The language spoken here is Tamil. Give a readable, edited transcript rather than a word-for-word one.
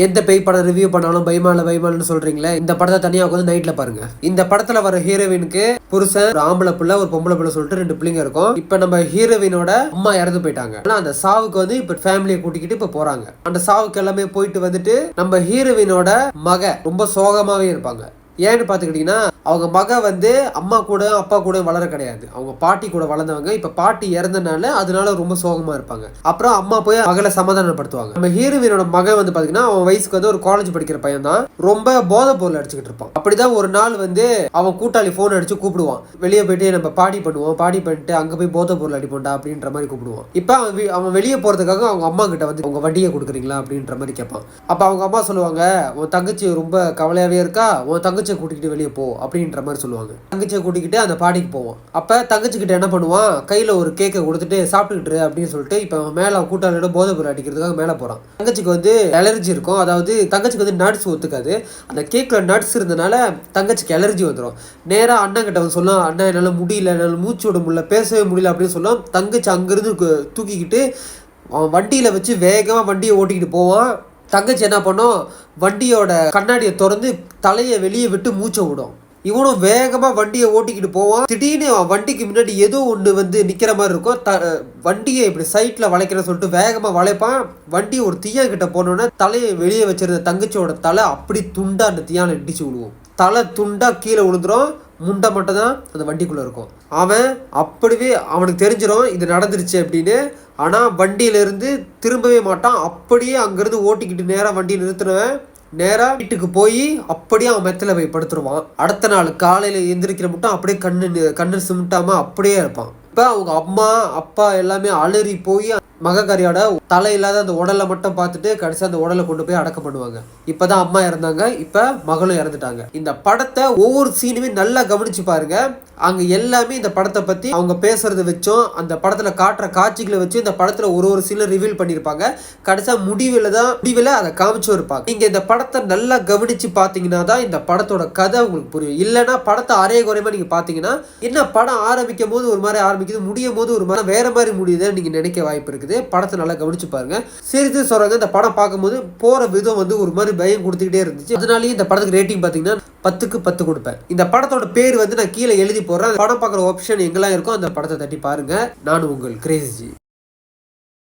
எந்த பேய் படம் ரிவ்யூ பண்ணாலும் பயமானு சொல்றீங்களே, இந்த படத்தை தனியா உட்காந்து நைட்ல பாருங்க. இந்த படத்துல வர ஹீரோயினுக்கு புருஷன், ஒரு ஆம்பளை பிள்ளை, ஒரு பொம்பளை பிள்ளை சொல்லிட்டு 2 பிள்ளைங்க இருக்கும். இப்ப நம்ம ஹீரோயினோட அம்மா இறந்து போயிட்டாங்க. ஆனா அந்த சாவுக்கு வந்து இப்ப ஃபேமிலியை கூட்டிக்கிட்டு இப்ப போறாங்க. அந்த சாவுக்கு எல்லாமே போயிட்டு வந்துட்டு நம்ம ஹீரோயினோட மக ரொம்ப சோகமாவே இருப்பாங்க. ஏன்னு பாத்துக்கிட்டீங்கன்னா, அவங்க மக வந்து அம்மா கூட அப்பா கூட வளர கிடையாது. அவங்க பாட்டி கூட வளர்ந்தவங்க. இப்ப பாட்டி இறந்தனால அதனால ரொம்ப சோகமா இருப்பாங்க. அப்புறம் அம்மா போய் மகளை சமாதானப்படுத்துவாங்க. நம்ம ஹீரோயினோட மக வந்து பாத்தீங்கன்னா, அவன் வயசுக்கு வந்து ஒரு காலேஜ் படிக்கிற பையன் தான். ரொம்ப போதை பொருள் அடிச்சுக்கிட்டு இருப்பான். அப்படிதான் ஒரு நாள் வந்து அவன் கூட்டாளி போன் அடிச்சு கூப்பிடுவான். வெளியே போயிட்டு நம்ம பாடி பண்ணுவோம், பாடி பண்ணிட்டு அங்க போய் போதை பொருள் அடிப்போம்டா அப்படின்ற மாதிரி கூப்பிடுவான். இப்ப அவன் வெளியே போறதுக்காக அவங்க அம்மா கிட்ட வந்து உங்க வண்டியை கொடுக்குறீங்களா அப்படின்ற மாதிரி கேட்பான். அப்ப அவங்க அம்மா சொல்லுவாங்க, உன் தங்கச்சி ரொம்ப கவலையாவே இருக்கா, உன் தங்கச்சியை கூட்டிகிட்டு வெளியே போ அப்படின்ற மாதிரி சொல்லுவாங்க. தங்கச்சியை கூட்டிக்கிட்டு அந்த பாடிக்கு போவான். அப்ப தங்கச்சி கிட்ட என்ன பண்ணுவான், கையில ஒரு கேக்கை கொடுத்துட்டு சாப்பிட்டுக்கிட்டு அப்படின்னு சொல்லிட்டு இப்ப மேல கூட்டாளியோட போதை பொருள் அடிக்கிறதுக்காக மேல போறான். தங்கச்சிக்கு வந்து அலர்ஜி இருக்கும். அதாவது தங்கச்சிக்கு வந்து நட்ஸ் ஒத்துக்காது. அந்த கேக்ல நட்ஸ் இருந்தனால தங்கச்சிக்கு அலர்ஜி வந்துடும். நேரா அண்ணன் கிட்ட வந்து சொல்லும், அண்ணன் என்னால முடியல, என்னால மூச்சு விட முடியல, பேசவே முடியல அப்படின்னு சொல்லும். தங்கச்சி அங்கிருந்து தூக்கிக்கிட்டு அவன் வண்டியில வச்சு வேகமா வண்டியை ஓட்டிக்கிட்டு போவான். தங்கச்சி என்ன பண்ணும், வண்டியோட கண்ணாடியை திறந்து தலையை வெளியே விட்டு மூச்சை விடும். இவனும் வேகமா வண்டியை ஓட்டிக்கிட்டு போவான். திடீர்னு வண்டிக்கு முன்னாடி ஏதோ ஒண்ணு வந்து நிக்கிற மாதிரி இருக்கும். வண்டியை இப்படி சைட்ல வளைக்கிறேன்னு சொல்லிட்டு வேகமா வளைப்பான். வண்டி ஒரு தீயா கிட்ட போனோன்னா தலையை வெளியே வச்சிருந்த தங்கச்சியோட தலை அப்படி துண்டா அந்த தீயால இடிச்சு விடுவோம். தலை துண்டா கீழே விழுந்துரும். முண்டை மட்டும் தான் அந்த வண்டிக்குள்ள இருக்கும். அவன் அப்படியே அவனுக்கு தெரிஞ்சிடும் இது நடந்துருச்சு அப்படின்னு. ஆனா வண்டியில இருந்து திரும்பவே மாட்டான். அப்படியே அங்கிருந்து ஓட்டிக்கிட்டு நேரா வண்டியை நிறுத்தினவன் நேரா வீட்டுக்கு போய் அப்படியே அவன் மெத்தல போய் படுத்துருவான். அடுத்த நாள் காலையில எந்திரிக்கிற மட்டும் அப்படியே கண்ணு சிமிட்டாம அப்படியே இருப்பான். இப்ப அவங்க அம்மா அப்பா எல்லாமே அலறி போய் மகக்காரியோட தலை இல்லாத அந்த உடலை மட்டும் பார்த்துட்டு கடைசி அந்த உடலை கொண்டு போய் அடக்கம் பண்ணுவாங்க. இப்பதான் அம்மா இறந்தாங்க, இப்ப மகளும் இறந்துட்டாங்க. இந்த படத்தை ஒவ்வொரு சீனுமே நல்லா கவனிச்சு பாருங்க. அங்க எல்லாமே இந்த படத்தை பத்தி அவங்க பேசுறத வச்சும் அந்த படத்துல காட்டுற காட்சிகளை வச்சு இந்த படத்துல ஒரு சீன்ல ரிவீல் பண்ணிருப்பாங்க. கடைசியா முடிவில் அதை காமிச்சும் இருப்பாங்க. நீங்க இந்த படத்தை நல்லா கவனிச்சு பாத்தீங்கன்னா தான் இந்த படத்தோட கதை உங்களுக்கு புரியும். இல்லைன்னா படத்தை அரைய குறையமா நீங்க பாத்தீங்கன்னா என்ன படம் ஆரம்பிக்கும் போது ஒரு மாதிரி ஆரம்பிக்குது, முடியும் போது ஒரு மாதிரி வேற மாதிரி முடியுதுன்னு நீங்க நினைக்க வாய்ப்பு இருக்குது. படத்தை நல்லா கவனிச்சு பாருங்க. சரி சொல்றாங்க, இந்த படம் பார்க்கும்போது போற விதம் வந்து ஒரு மாதிரி பயம் கொடுத்துக்கிட்டே இருந்துச்சு. அதனாலேயே இந்த படத்துக்கு ரேட்டிங் பாத்தீங்கன்னா 10க்கு 10 கொடுப்பேன். இந்த படத்தோட பேர் வந்து நான் கீழே எழுதி போடுறேன். படம் பார்க்குற ஆப்ஷன் எங்கெல்லாம் இருக்கோ அந்த படத்தை தட்டி பாருங்க. நான் உங்கள் கிரேசி.